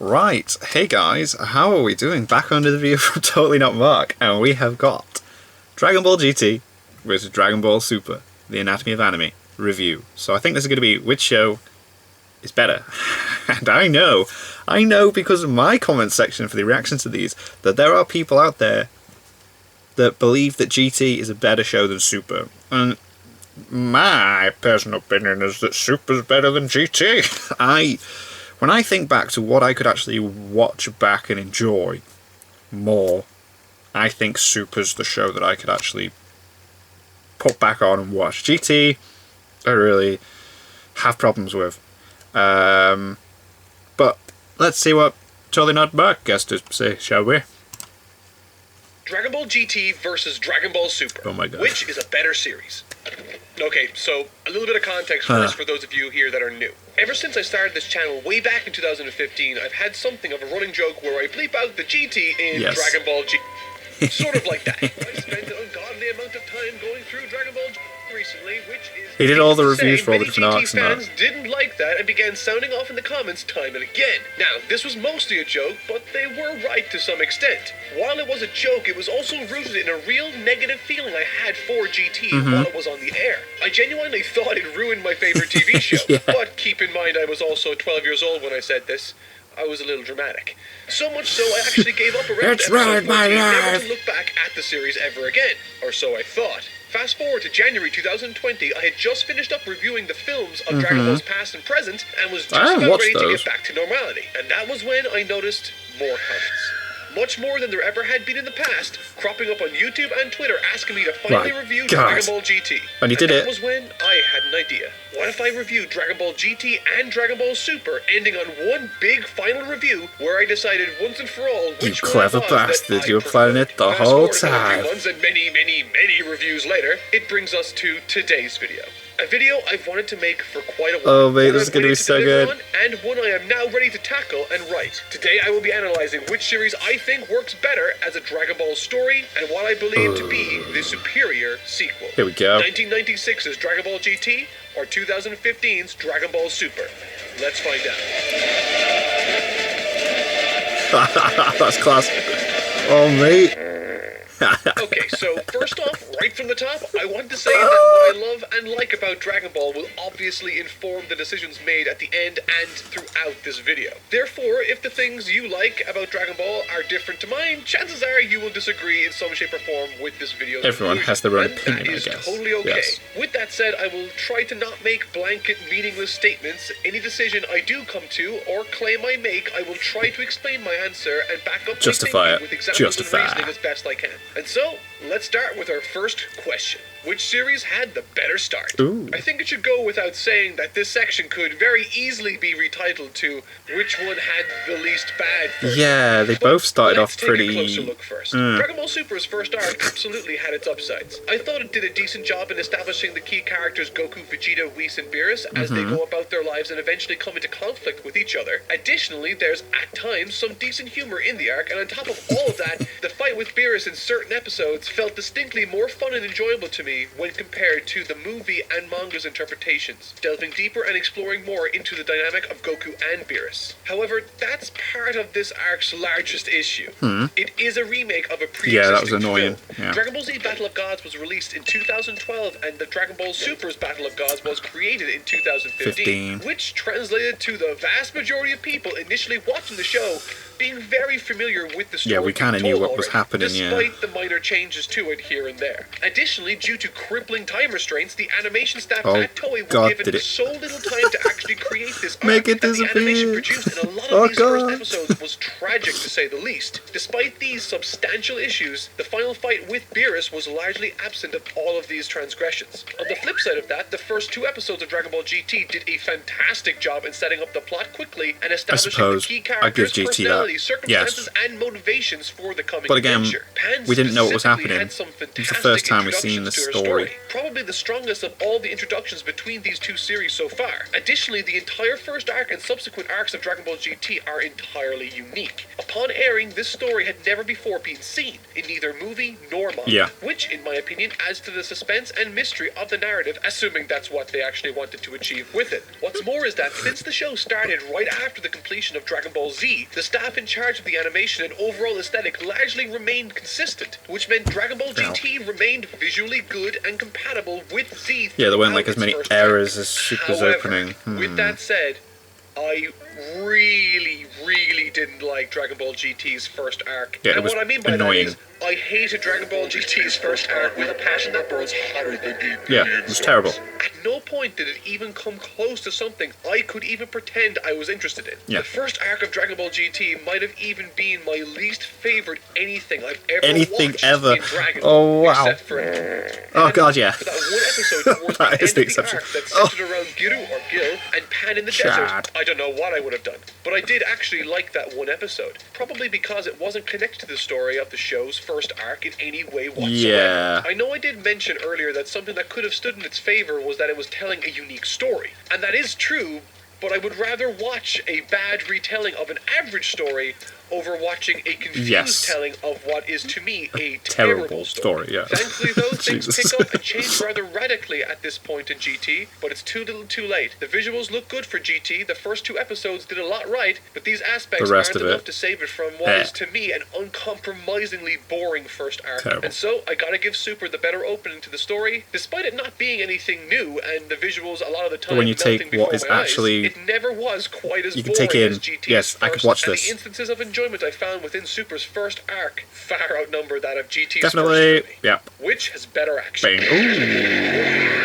Right, hey guys, how are we doing? Back on the review from Totally Not Mark, and we have got Dragon Ball GT versus Dragon Ball Super, The Anatomy of Anime review. So I think this is going to be which show is better. And I know because of my comment section for the reactions to these, that there are people out there that believe that GT is a better show than Super. And my personal opinion is that Super's better than GT. When I think back to what I could actually watch back and enjoy more, I think Super's the show that I could actually put back on and watch. GT, I really have problems with. But let's see what Totally Not Mark has to say, shall we? Dragon Ball GT versus Dragon Ball Super. Oh my god. Which is a better series? Okay, so a little bit of context first for those of you here that are new. Ever since I started this channel way back in 2015, I've had something of a running joke where I bleep out the GT in Dragon Ball G. Sort of like that. I spent an ungodly amount of time going through Dragon Ball G recently, which is... He did all the reviews for all the different arcs and that. Many GT fans didn't like that and began sounding off in the comments time and again. Now, this was mostly a joke, but they were right to some extent. While it was a joke, it was also rooted in a real negative feeling I had for GT while it was on the air. I genuinely thought it ruined my favorite TV show, but keep in mind I was also 12 years old when I said this. I was a little dramatic. So much so I actually gave up around episode 14, never to look back at the series ever again. Or so I thought. Fast forward to January 2020, I had just finished up reviewing the films of Dragon Ball's past and present, and was just about ready to get back to normality. And that was when I noticed more comments. Much more than there ever had been in the past, cropping up on YouTube and Twitter asking me to finally review Dragon Ball GT. And you did it. That was when I had an idea. What if I reviewed Dragon Ball GT and Dragon Ball Super, ending on one big final review where I decided once and for all which one clever bastard, you were planning it the whole time. Months and many reviews later, it brings us to today's video. A video I've wanted to make for quite a while. Oh mate, this is going to be so good. And one I am now ready to tackle and write. Today I will be analyzing which series I think works better as a Dragon Ball story and what I believe to be the superior sequel. Here we go. 1996's Dragon Ball GT or 2015's Dragon Ball Super. Let's find out. That's class. Oh mate. Okay, so first off, right from the top, I want to say that what I love and like about Dragon Ball will obviously inform the decisions made at the end and throughout this video. Therefore, if the things you like about Dragon Ball are different to mine, chances are you will disagree in some shape or form with this video's Everyone conclusion, has their own and opinion, that is I guess. totally okay. Yes. With that said, I will try to not make blanket, meaningless statements. Any decision I do come to or claim I make, I will try to explain my answer and back up Justify my it. with examples Justify. and reasoning as best I can. And so, let's start with our first question. Which series had the better start? Ooh. I think it should go without saying that this section could very easily be retitled to which one had the least bad first. Yeah, they both started off pretty... Let's take a closer look first. Dragon Ball Super's first arc absolutely had its upsides. I thought it did a decent job in establishing the key characters Goku, Vegeta, Whis, and Beerus as they go about their lives and eventually come into conflict with each other. Additionally, there's at times some decent humor in the arc, and on top of all of that, the fight with Beerus in certain episodes felt distinctly more fun and enjoyable to me when compared to the movie and manga's interpretations, delving deeper and exploring more into the dynamic of Goku and Beerus. However, that's part of this arc's largest issue. It is a remake of a pre-existing that was annoying. film. Yeah. Dragon Ball Z Battle of Gods was released in 2012, and the Dragon Ball Super's Battle of Gods was created in 2015, which translated to the vast majority of people initially watching the show being very familiar with the story. Yeah, we kind of knew what was happening, despite the minor changes to it here and there. Additionally, due to crippling time restraints, the animation staff at Toei were given so little time to actually create this arc that the animation produced in a lot of these first episodes was tragic to say the least. Despite these substantial issues, the final fight with Beerus was largely absent of all of these transgressions. On the flip side of that, the first two episodes of Dragon Ball GT did a fantastic job in setting up the plot quickly and establishing the key characters' personalities reality, circumstances, and motivations for the coming But again, adventure. Pan we didn't know what was specifically happening. had some It was the fantastic first time we've seen introductions this to her story. Probably the strongest of all the introductions between these two series so far. Additionally, the entire first arc and subsequent arcs of Dragon Ball GT are entirely unique. Upon airing, this story had never before been seen in neither movie nor manga, Yeah. which, in my opinion, adds to the suspense and mystery of the narrative, assuming that's what they actually wanted to achieve with it. What's more is that since the show started right after the completion of Dragon Ball Z, the staff in charge of the animation and overall aesthetic largely remained consistent, which meant Dragon Ball GT remained visually good and compatible with Z. Yeah, there weren't like as throughout many its first errors arc. as Super's However, opening. with that said, I really didn't like Dragon Ball GT's first arc. Yeah, it and was what I mean by annoying. that is, I hated Dragon Ball GT's first arc with a passion that burns hotter than the Yeah, it was terrible. At no point did it even come close to something I could even pretend I was interested in. Yeah. The first arc of Dragon Ball GT might have even been my least favorite anything I've ever Anything watched ever. in Dragon. Oh, wow. Except for Oh, God, yeah. for that one episode towards the That end is of the the exception. arc that centered around Giru or Gil and Pan in the Chad. desert. I don't know what I would have done, but I did actually like that one episode. Probably because it wasn't connected to the story of the show's first arc in any way whatsoever. Yeah. I know I did mention earlier that something that could have stood in its favor was that it was telling a unique story. And that is true, but I would rather watch a bad retelling of an average story over watching a confused Yes. telling of what is to me a Terrible story, yeah. Thankfully, though, things Jesus. pick up and change rather radically at this point in GT, but it's too little too late. The visuals look good for GT, the first two episodes did a lot right, but these aspects The rest aren't of enough it, to save it from what eh. is to me an uncompromisingly boring first arc. Terrible. And so, I gotta give Super the better opening to the story, despite it not being anything new, and the visuals a lot of the time when you melting take before what is my eyes, actually- it never was quite as you can boring take in, as GT's yes, I could first, watch and this. the instances of enjoyment I found within Super's first arc far outnumber that of GT's Definitely. first journey. Yep. Which has better action. Bang. Ooh.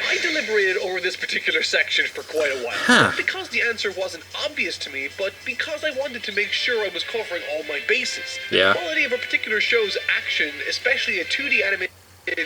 I deliberated over this particular section for quite a while. Huh. Not because the answer wasn't obvious to me, but because I wanted to make sure I was covering all my bases. Yeah. The quality of a particular show's action, especially a 2D animated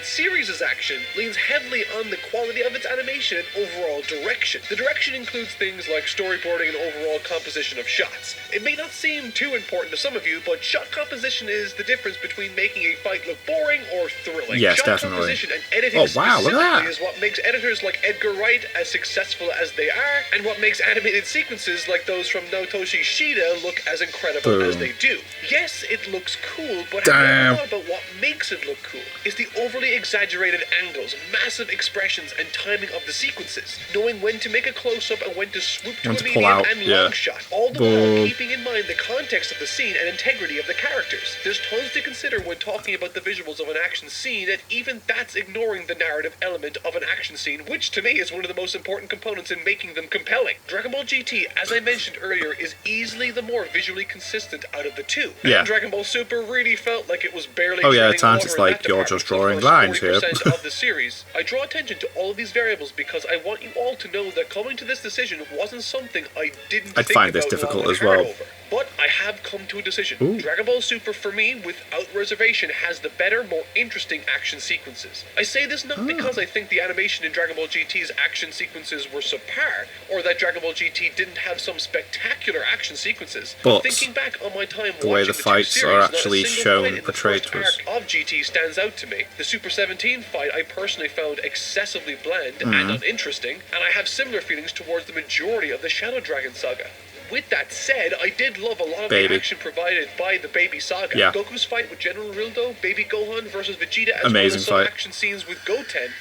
series' action, leans heavily on the quality of its animation and overall direction. The direction includes things like storyboarding and overall composition of shots. It may not seem too important to some of you, but shot composition is the difference between making a fight look boring or thrilling. Yes, shot definitely. composition and editing Oh, wow, look at specifically that. is what makes editors like Edgar Wright as successful as they are, and what makes animated sequences like those from Naotoshi Shida look as incredible as Boom. they do. Yes, it looks cool, but Damn. have you thought about what makes it look cool? Is the overly exaggerated angles, massive expressions, and timing of the sequences. Knowing when to make a close-up and when to swoop to When a to medium pull out, and yeah. long shot. All the while Boom. keeping in mind the context of the scene and integrity of the characters. There's tons to consider when talking about the visuals of an action scene, and even that's ignoring the narrative element of an action scene, which to me is one of the most important components in making them compelling. Dragon Ball GT, as I mentioned earlier, is easily the more visually consistent out of the two. Yeah. And Dragon Ball Super really felt like it was barely Oh, yeah, at treading times water it's in like that you're department just for the drawing first lines here. 40% of the series. I draw attention to all of these variables because I want you all to know that coming to this decision wasn't something I didn't I'd think find this about difficult long as and hard well. over. But I have come to a decision. Ooh. Dragon Ball Super, for me, without reservation, has the better, more interesting action sequences. I say this not because I think the animation in Dragon Ball GT's action sequences were subpar, or that Dragon Ball GT didn't have some spectacular action sequences. But thinking back on my time the way watching the two fights series, are not a actually single shown fight and in the portrayed first to us. arc of GT stands out to me. The Super 17 fight I personally found excessively bland and uninteresting, and I have similar feelings towards the majority of the Shadow Dragon saga. With that said, I did love a lot of Baby. the action provided by the Baby Saga. Yeah. Goku's fight with General Rildo, Baby Gohan versus Vegeta, as Amazing well as some fight. action scenes with Goten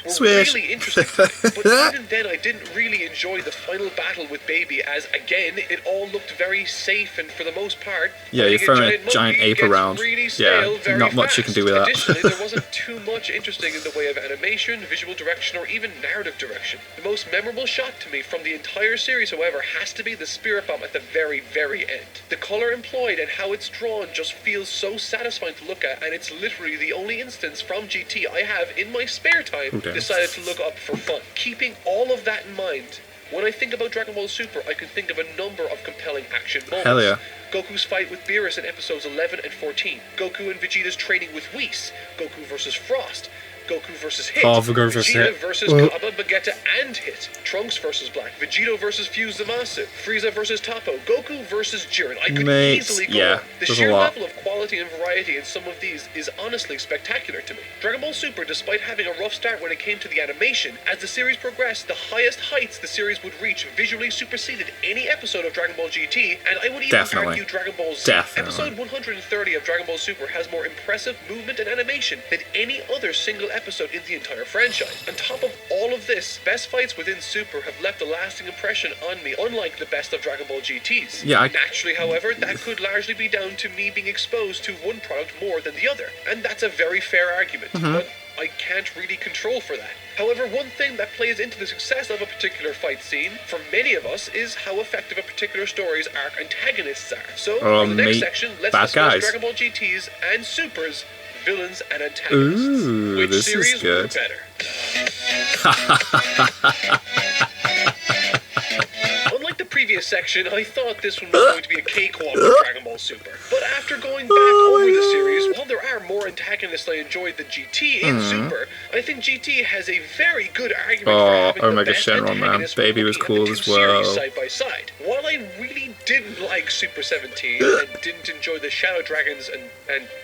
were Swish. really interesting. But even then, I didn't really enjoy the final battle with Baby, as again, it all looked very safe and for the most part, Yeah, fighting you're throwing a monkey giant ape gets around. Really Yeah, stale very not much you can do with that. Additionally, there wasn't too much interesting in the way of animation, visual direction, or even narrative direction. The most memorable shot to me from the entire series, however, has to be the Spirit Bomb at the very, very end. The color employed and how it's drawn just feels so satisfying to look at, and it's literally the only instance from GT I have in my spare time Oh, damn. decided to look up for fun. Keeping all of that in mind, when I think about Dragon Ball Super, I can think of a number of compelling action moments. Hell yeah. Goku's fight with Beerus in episodes 11 and 14, Goku and Vegeta's training with Whis, Goku versus Frost, Goku vs. Hit, Oh, Goku vs. Vegeta Hit. vs. Kaba, Vegeta, and Hit, Trunks vs. Black, Vegito vs. Fuse Zamasu, Frieza vs. Toppo, Goku vs. Jiren. I could easily go on. The there's sheer a lot. level of quality and variety in some of these is honestly spectacular to me. Dragon Ball Super, despite having a rough start when it came to the animation, as the series progressed, the highest heights the series would reach visually superseded any episode of Dragon Ball GT, and I would even argue Dragon Ball Z. Episode 130 of Dragon Ball Super has more impressive movement and animation than any other single episode in the entire franchise. On top of all of this, best fights within Super have left a lasting impression on me, unlike the best of Dragon Ball GTs. Naturally, however, that could largely be down to me being exposed to one product more than the other, and that's a very fair argument, but I can't really control for that. However, one thing that plays into the success of a particular fight scene, for many of us, is how effective a particular story's arc antagonists are. So, for the next section, let's discuss Dragon Ball GT's and Super's villains and antagonists. Ooh, Which this series is good. were better? Unlike the previous section, I thought this one was going to be a cakewalk for Dragon Ball Super. But after going back over the series, while there are more antagonists I enjoyed than GT in Super, I think GT has a very good argument for having the Omega best Shenron, man. antagonist Baby when was looking at cool the as two well. series side by side. While I really didn't like Super 17 and didn't enjoy the Shadow Dragons and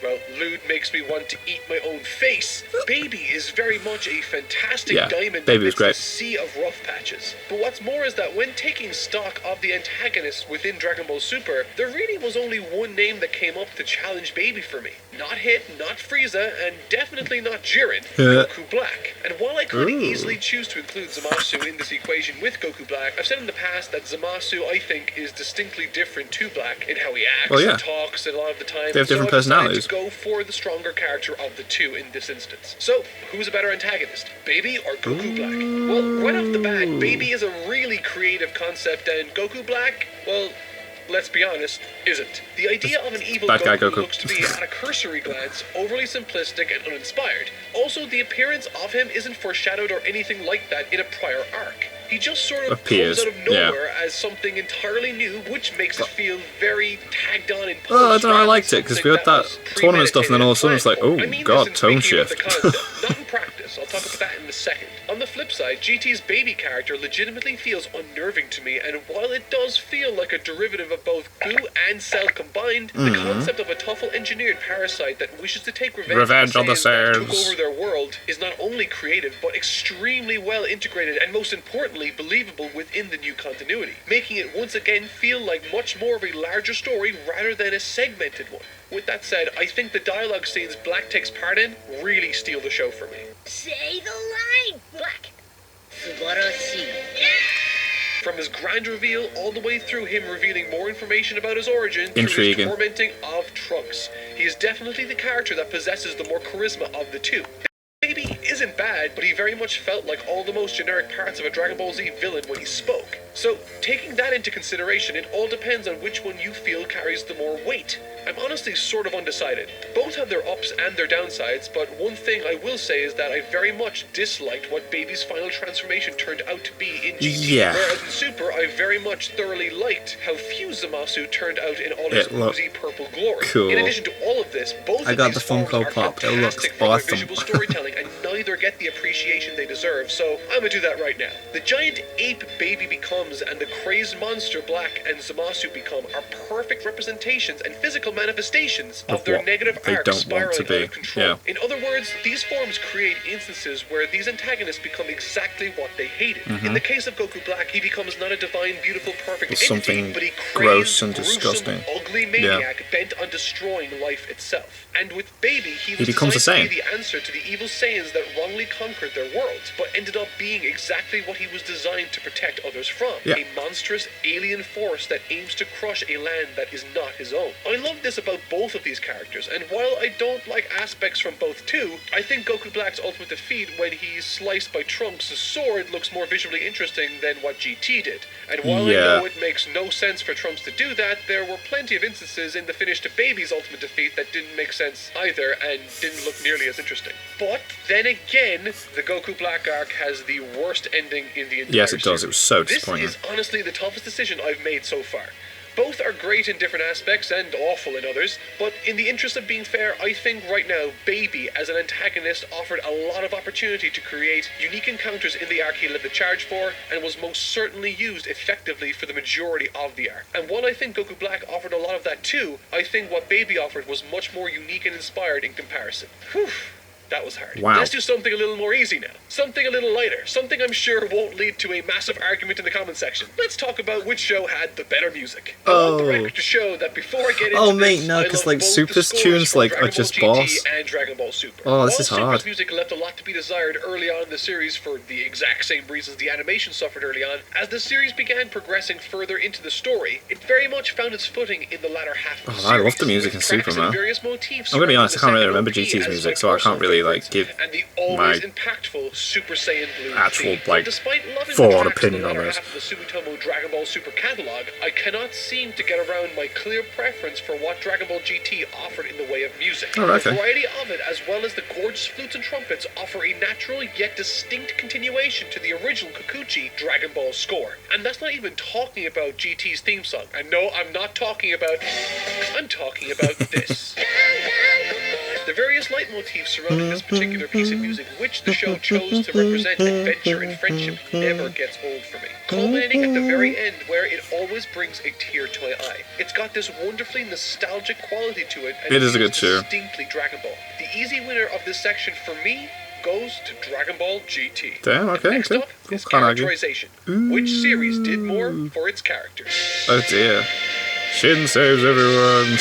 well, lewd makes me want to eat my own face, Baby is very much a fantastic diamond Baby was amidst great. a sea of rough patches. But what's more is that when taking stock of the antagonists within Dragon Ball Super, there really was only one name that came up to challenge Baby for me. Not Hit, not Frieza, and definitely not Jiren, Goku Black. And while I could easily choose to include Zamasu in this equation with Goku Black, I've said in the past that Zamasu, I think, is distinctly different to Black in how he acts and talks and a lot of the time. They have different so I decided personalities. to go for the stronger character of the two in this instance. So, who's a better antagonist, Baby or Goku Black? Well, right off the bat, Baby is a really creative concept, and Goku Black, well, let's be honest, isn't. The idea of an evil Bad guy Goku Goku. looks to be, at a cursory glance, overly simplistic and uninspired. Also, the appearance of him isn't foreshadowed or anything like that in a prior arc. He just sort of Appears, comes out of nowhere as something entirely new, which makes it feel very tagged on and Oh, I don't know, I liked it, because we had that tournament stuff, and then all of a sudden it's like, oh, God, tone shift. Not in practice. I'll talk about that in a second. On the flip side, GT's Baby character legitimately feels unnerving to me, and while it does feel like a derivative of both Boo and Cell combined, the concept of a Tuffle-engineered parasite that wishes to take revenge on the Saiyans that took over their world is not only creative, but extremely well integrated and most importantly, believable within the new continuity, making it once again feel like much more of a larger story rather than a segmented one. With that said, I think the dialogue scenes Black takes part in really steal the show for me. Say the line, Black. Subarashi. From his grand reveal all the way through him revealing more information about his origin through Intriguing. his tormenting of Trunks. He is definitely the character that possesses the more charisma of the two. Baby isn't bad, but he very much felt like all the most generic parts of a Dragon Ball Z villain when he spoke. So, taking that into consideration, it all depends on which one you feel carries the more weight. I'm honestly sort of undecided. Both have their ups and their downsides, but one thing I will say is that I very much disliked what Baby's final transformation turned out to be in GT. Yeah. Whereas in Super, I very much thoroughly liked how Fuse Zamasu turned out in all his oozy purple glory. cool. In addition to all of this, both I of got these the Funko forms are Pop. It looks fantastic for their awesome. visual storytelling, and neither get the appreciation they deserve, so I'm gonna do that right now. The giant ape Baby becomes and the crazed monster Black and Zamasu become are perfect representations and physical manifestations of their what negative they arcs don't want spiraling to be. out of control. Yeah. In other words, these forms create instances where these antagonists become exactly what they hated. In the case of Goku Black, he becomes not a divine, beautiful, perfect It's entity, something but a gross crazed, and gruesome, disgusting. ugly maniac bent on destroying life itself. And with Baby, he was becomes a designed to Saiyan. be the answer to the evil Saiyans that wrongly conquered their world, but ended up being exactly what he was designed to protect others from. Yeah. A monstrous alien force that aims to crush a land that is not his own. I love this about both of these characters, and while I don't like aspects from both too, I think Goku Black's ultimate defeat when he's sliced by Trunks' sword looks more visually interesting than what GT did. And while I know it makes no sense for Trunks to do that, there were plenty of instances in the finish to Baby's ultimate defeat that didn't make sense either and didn't look nearly as interesting. But then again, the Goku Black arc has the worst ending in the entire Yes, it does. series. It was so This disappointing. is honestly the toughest decision I've made so far. Both are great in different aspects and awful in others, but in the interest of being fair, I think right now Baby as an antagonist offered a lot of opportunity to create unique encounters in the arc he led the charge for, and was most certainly used effectively for the majority of the arc. And while I think Goku Black offered a lot of that too, I think what Baby offered was much more unique and inspired in comparison. Whew. That was hard. Wow. Let's do something a little more easy now. Something a little lighter. Something I'm sure won't lead to a massive argument in the comment section. Let's talk about which show had the better music. I want the record to show that before I get into this, no, I because love like both Super's the scores tunes from like Dragon are just Ball GT boss. and Dragon Ball Super. Oh, this While is Super's hard. music left a lot to be desired early on in the series for the exact same reasons the animation suffered early on, as the series began progressing further into the story, it very much found its footing in the latter half of the Oh, series. I love the music in with Super, tracks and man. various motifs I'm gonna be honest, I can't really surrounding remember the second GT's OP as music, my so I can't personal really like favorite, give and the always my impactful Super Saiyan Blue actual, theme. like, Despite loving full the on tracks in opinion the on latter this. half of the Sumitomo Dragon Ball Super catalog, I cannot seem to get around my clear preference for what Dragon Ball GT offered in the way of music. Oh, okay. The variety of it, as well as the gorgeous flutes and trumpets, offer a natural yet distinct continuation to the original Kikuchi Dragon Ball score. And that's not even talking about GT's theme song. And no, I'm not talking about... I'm talking about this. The various leitmotifs surrounding this particular piece of music, which the show chose to represent adventure and friendship, never gets old for me. Culminating at the very end, where it always brings a tear to my eye. It's got this wonderfully nostalgic quality to it, and It is a good feels tune. distinctly Dragon Ball. The easy winner of this section for me goes to Dragon Ball GT. Damn, okay, Next cool. up Cool, is can't argue. characterization. Which series did more for its characters? Oh dear. Shin saves everyone.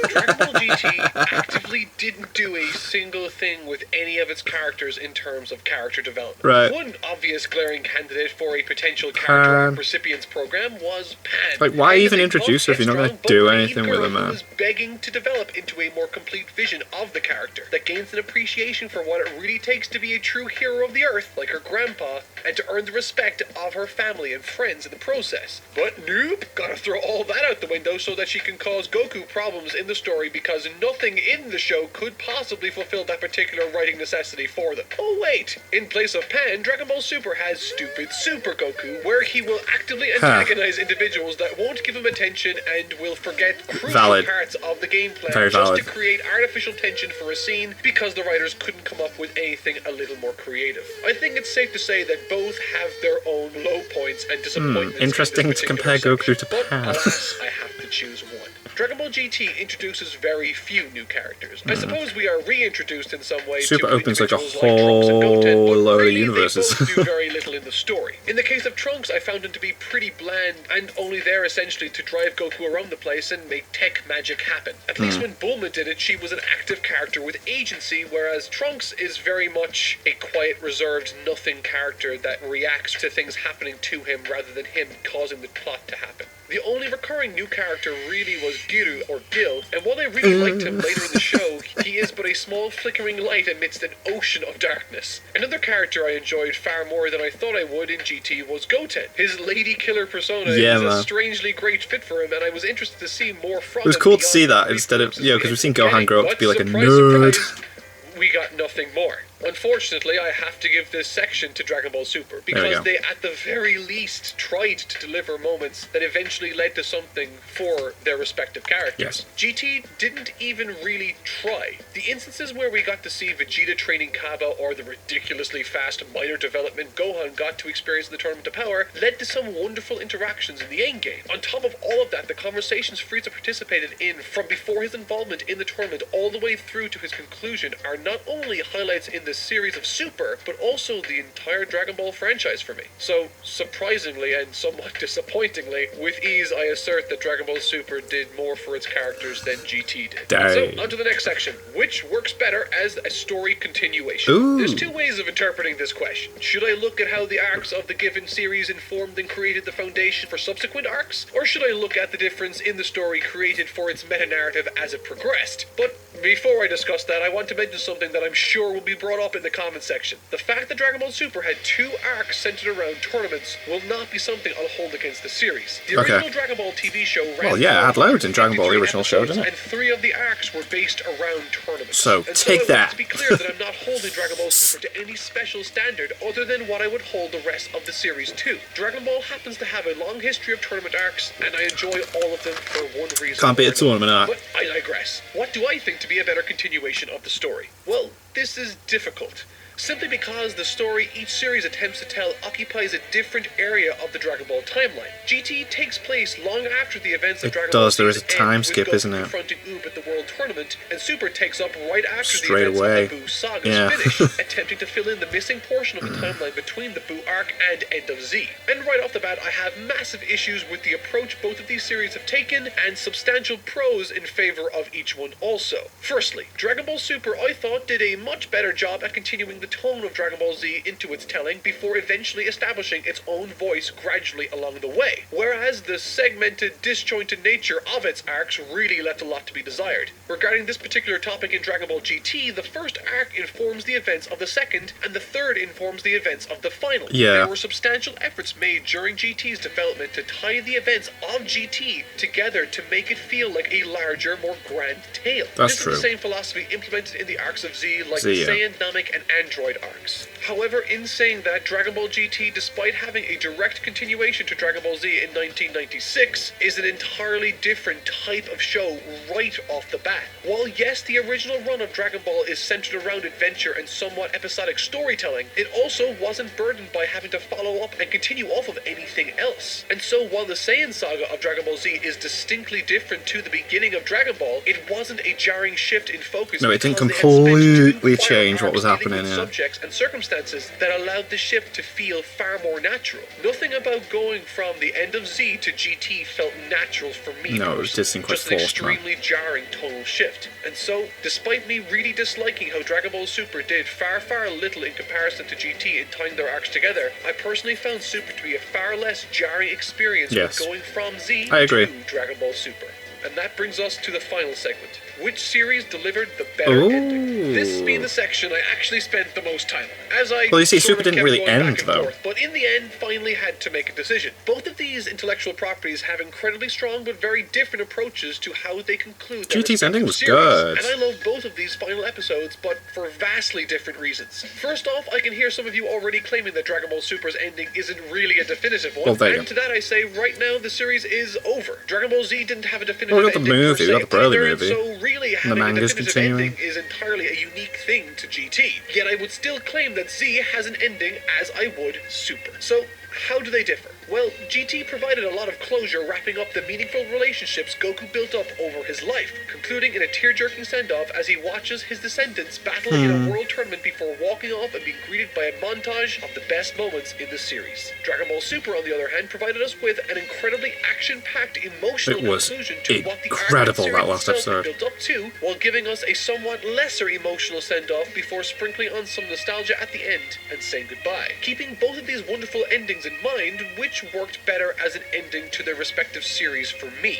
Dragon Ball GT actively didn't do a single thing with any of its characters in terms of character development. Right. One obvious glaring candidate for a potential character Pan. arc recipients program was Pan. Like, why Pan is even a introduce her if you're not tough, gonna do headstrong, anything but with her, naive girl man? who is begging to develop into a more complete vision of the character that gains an appreciation for what it really takes to be a true hero of the earth, like her grandpa, and to earn the respect of her family and friends in the process. But nope, gotta throw all that out the window so that she can cause Goku problems in the story, because nothing in the show could possibly fulfill that particular writing necessity for them. Oh wait, in place of Pan, Dragon Ball Super has Stupid Super Goku, where he will actively antagonize individuals that won't give him attention and will forget crucial Valid. parts of the game plan Very just valid. to create artificial tension for a scene because the writers couldn't come up with anything a little more creative. I think it's safe to say that both have their own low points and disappointments. interesting in to this compare particular Goku section, to but Pan. alas, I have to choose one. Dragon Ball GT introduces very few new characters. I suppose we are reintroduced in some way Super to opens like a individuals Trunks and Goten, whole but load of really universes. They both do very little in the story. In the case of Trunks, I found him to be pretty bland and only there essentially to drive Goku around the place and make tech magic happen. At least when Bulma did it, she was an active character with agency, whereas Trunks is very much a quiet, reserved, nothing character that reacts to things happening to him rather than him causing the plot to happen. The only recurring new character really was Giru, or Gil, and while I really liked him later in the show, he is but a small flickering light amidst an ocean of darkness. Another character I enjoyed far more than I thought I would in GT was Goten. His lady killer persona Yeah, is a man. strangely great fit for him, and I was interested to see more from him. It was cool to beyond see that the instead of, brief yeah, because we've seen glimpses Gohan we grow up get, to be like a but surprise, nerd. surprise, we got nothing more. Unfortunately, I have to give this section to Dragon Ball Super, we because go. they at the very least tried to deliver moments that eventually led to something for their respective characters. Yes. GT didn't even really try. The instances where we got to see Vegeta training Kaba or the ridiculously fast minor development Gohan got to experience in the Tournament of Power led to some wonderful interactions in the endgame. On top of all of that, the conversations Frieza participated in from before his involvement in the tournament all the way through to his conclusion are not only highlights in this series of Super, but also the entire Dragon Ball franchise for me. So, surprisingly and somewhat disappointingly, with ease I assert that Dragon Ball Super did more for its characters than GT did. Dang. So, on to the next section. Which works better as a story continuation? Ooh. There's two ways of interpreting this question. Should I look at how the arcs of the given series informed and created the foundation for subsequent arcs? Or should I look at the difference in the story created for its meta-narrative as it progressed? But Before I discuss that, I want to mention something that I'm sure will be brought up in the comment section. The fact that Dragon Ball Super had 2 arcs centered around tournaments will not be something I'll hold against the series. The original Dragon Ball TV show ran Well, yeah, it had loads in Dragon Ball, the 53 original show, episodes, didn't it? And 3 of the arcs were based around tournaments. So, and take so I that. want to be clear that I'm not holding Dragon Ball Super to any special standard other than what I would hold the rest of the series to. Dragon Ball happens to have a long history of tournament arcs, and I enjoy all of them for one reason. Can't beat a or another. tournament arc. But I digress. What do I think to be a better continuation of the story? Well, this is difficult. Simply because the story each series attempts to tell occupies a different area of the Dragon Ball timeline. GT takes place long after the events of It Dragon does, Ball there is a Season time end, with skip, Goku isn't it? confronting Oob at the World Tournament, and Super takes up right after Straight the events away. of the Buu Saga's Yeah. finish, attempting to fill in the missing portion of the timeline between the Buu arc and End of Z. And right off the bat, I have massive issues with the approach both of these series have taken, and substantial pros in favor of each one also. Firstly, Dragon Ball Super, I thought, did a much better job at continuing the tone of Dragon Ball Z into its telling before eventually establishing its own voice gradually along the way, whereas the segmented, disjointed nature of its arcs really left a lot to be desired. Regarding this particular topic in Dragon Ball GT, the first arc informs the events of the second, and the third informs the events of the final. Yeah. There were substantial efforts made during GT's development to tie the events of GT together to make it feel like a larger, more grand tale. That's this true. is the same philosophy implemented in the arcs of Z, like Z, the yeah. Saiyan, Namek, and Android arcs. However, in saying that, Dragon Ball GT, despite having a direct continuation to Dragon Ball Z in 1996, is an entirely different type of show right off the bat. While yes, the original run of Dragon Ball is centered around adventure and somewhat episodic storytelling, it also wasn't burdened by having to follow up and continue off of anything else. And so while the Saiyan saga of Dragon Ball Z is distinctly different to the beginning of Dragon Ball, it wasn't a jarring shift in focus. No, it didn't because they had spent completely 2 fire change what arcs was dealing happening, with yeah. subjects and circumstances that allowed the shift to feel far more natural. Nothing about going from the End of Z to GT felt natural for me. No, it personally. did seem quite Just an forced, man. extremely jarring tonal shift. And so, despite me really disliking how Dragon Ball Super did far little in comparison to GT in tying their arcs together, I personally found Super to be a far less jarring experience Yes. with going from Z I agree. to Dragon Ball Super. And that brings us to the final segment. Which series delivered the better Ooh. ending? This being the section I actually spent the most time on. As I Well, you see, sort Super of didn't kept really going end, back and though. forth, but in the end, finally had to make a decision. Both of these intellectual properties have incredibly strong but very different approaches to how they conclude their GT's ending respective was series, good. and I love both of these final episodes, but for vastly different reasons. First off, I can hear some of you already claiming that Dragon Ball Super's ending isn't really a definitive one, Well, there you and go. to that I say, right now, the series is over. Dragon Ball Z didn't have a definitive Well, we got the ending per movie, we got se the Broly either, movie. so really having a manga's definitive continuing. ending is entirely a unique thing to GT. Yet I would still claim that Z has an ending as I would Super. So, how do they differ? Well, GT provided a lot of closure wrapping up the meaningful relationships Goku built up over his life, concluding in a tear-jerking send-off as he watches his descendants battle in a world tournament before walking off and being greeted by a montage of the best moments in the series. Dragon Ball Super, on the other hand, provided us with an incredibly action-packed, emotional It was conclusion to what the incredible, arc and that series last itself had episode. built up to, while giving us a somewhat lesser emotional send-off before sprinkling on some nostalgia at the end and saying goodbye. Keeping both of these wonderful endings in mind, which worked better as an ending to their respective series for me?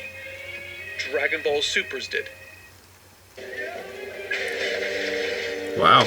Dragon Ball Super's did. Wow.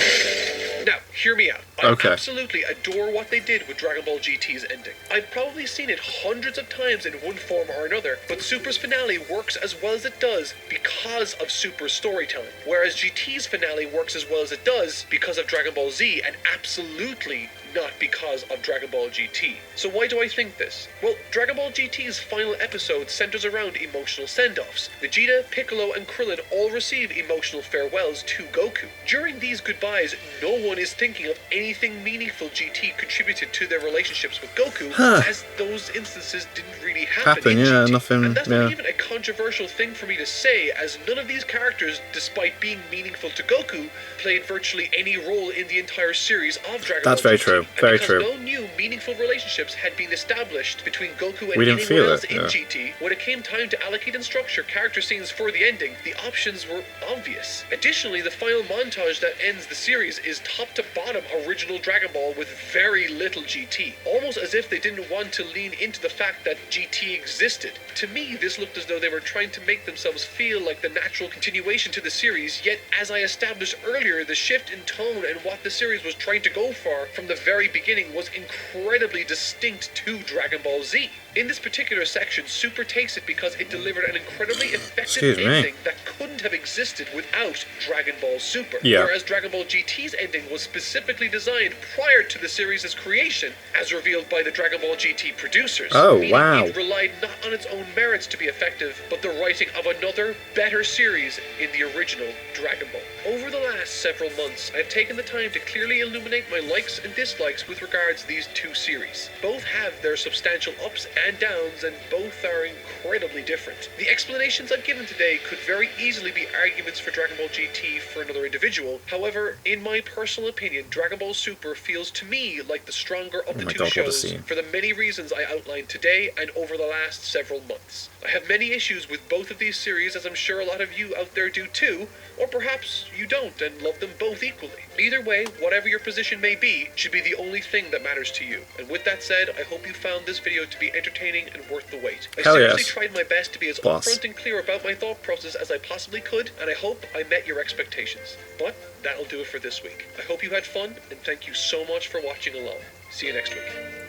Now, hear me out. I Okay. absolutely adore what they did with Dragon Ball GT's ending. I've probably seen it hundreds of times in one form or another, but Super's finale works as well as it does because of Super's storytelling, whereas GT's finale works as well as it does because of Dragon Ball Z, and absolutely not because of Dragon Ball GT. So why do I think this? Well, Dragon Ball GT's final episode centers around emotional send-offs. Vegeta, Piccolo, and Krillin all receive emotional farewells to Goku. During these goodbyes, no one is thinking of anything meaningful GT contributed to their relationships with Goku, as those instances didn't really happen in yeah, GT. nothing, And that's yeah. not even a controversial thing for me to say, as none of these characters, despite being meaningful to Goku, played virtually any role in the entire series of Dragon That's Ball very GT. true, And very because true. no new meaningful relationships had been established between Goku and We didn't anyone feel else it, in yeah. GT, when it came time to allocate and structure character scenes for the ending, the options were obvious. Additionally, the final montage that ends the series is top to bottom original Dragon Ball with very little GT. Almost almost as if they didn't want to lean into the fact that GT existed. To me, this looked as though they were trying to make themselves feel like the natural continuation to the series, yet as I established earlier, the shift in tone and what the series was trying to go for from the very beginning was incredibly distinct to Dragon Ball Z. In this particular section, Super takes it because it delivered an incredibly effective ending that couldn't have existed without Dragon Ball Super. Yeah. Whereas Dragon Ball GT's ending was specifically designed prior to the series' creation, as revealed by the Dragon Ball GT producers. Oh, meaning wow. It relied not on its own merits to be effective, but the writing of another, better series in the original Dragon Ball. Over the last several months, I've taken the time to clearly illuminate my likes and dislikes with regards to these two series. Both have their substantial ups and downs, and both are incredibly different. The explanations I've given today could very easily be arguments for Dragon Ball GT for another individual. However, in my personal opinion, Dragon Ball Super feels to me like the stronger of the two shows for the many reasons I outlined today and over the last several months. I have many issues with both of these series, as I'm sure a lot of you out there do too, or perhaps you don't and love them both equally. Either way, whatever your position may be, should be the only thing that matters to you. And with that said, I hope you found this video to be entertaining and worth the wait. I seriously tried my best to be as upfront and clear about my thought process as I possibly could, and I hope I met your expectations. But that'll do it for this week. I hope you had fun, and thank you so much for watching along. See you next week.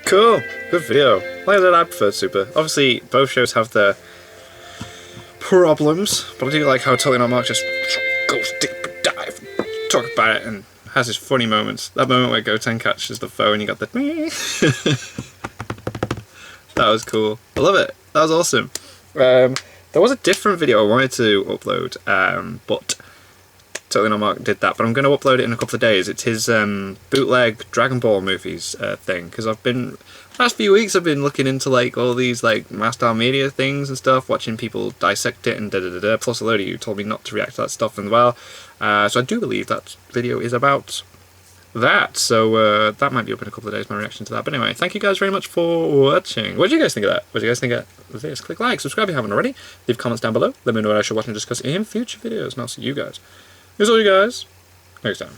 Cool. Good video. Like I said, I preferred Super. Obviously, both shows have their problems, but I do like how Totally Not Mark just goes deep and dive, talk about it, and has his funny moments. That moment where Goten catches the foe and you got the that was cool. I love it. That was awesome. There was a different video I wanted to upload, but Totally Not Mark did that, but I'm going to upload it in a couple of days. It's his bootleg Dragon Ball movies thing, because last few weeks I've been looking into like all these like mass style media things and stuff, watching people dissect it and da-da-da-da, plus a load of you told me not to react to that stuff as well. So I do believe that video is about that, so that might be up in a couple of days, my reaction to that. But anyway, thank you guys very much for watching. What did you guys think of that? What did you guys think of this? Click like, subscribe if you haven't already, leave comments down below, let me know what I should watch and discuss in future videos, and I'll see you guys. Here's all you guys next time.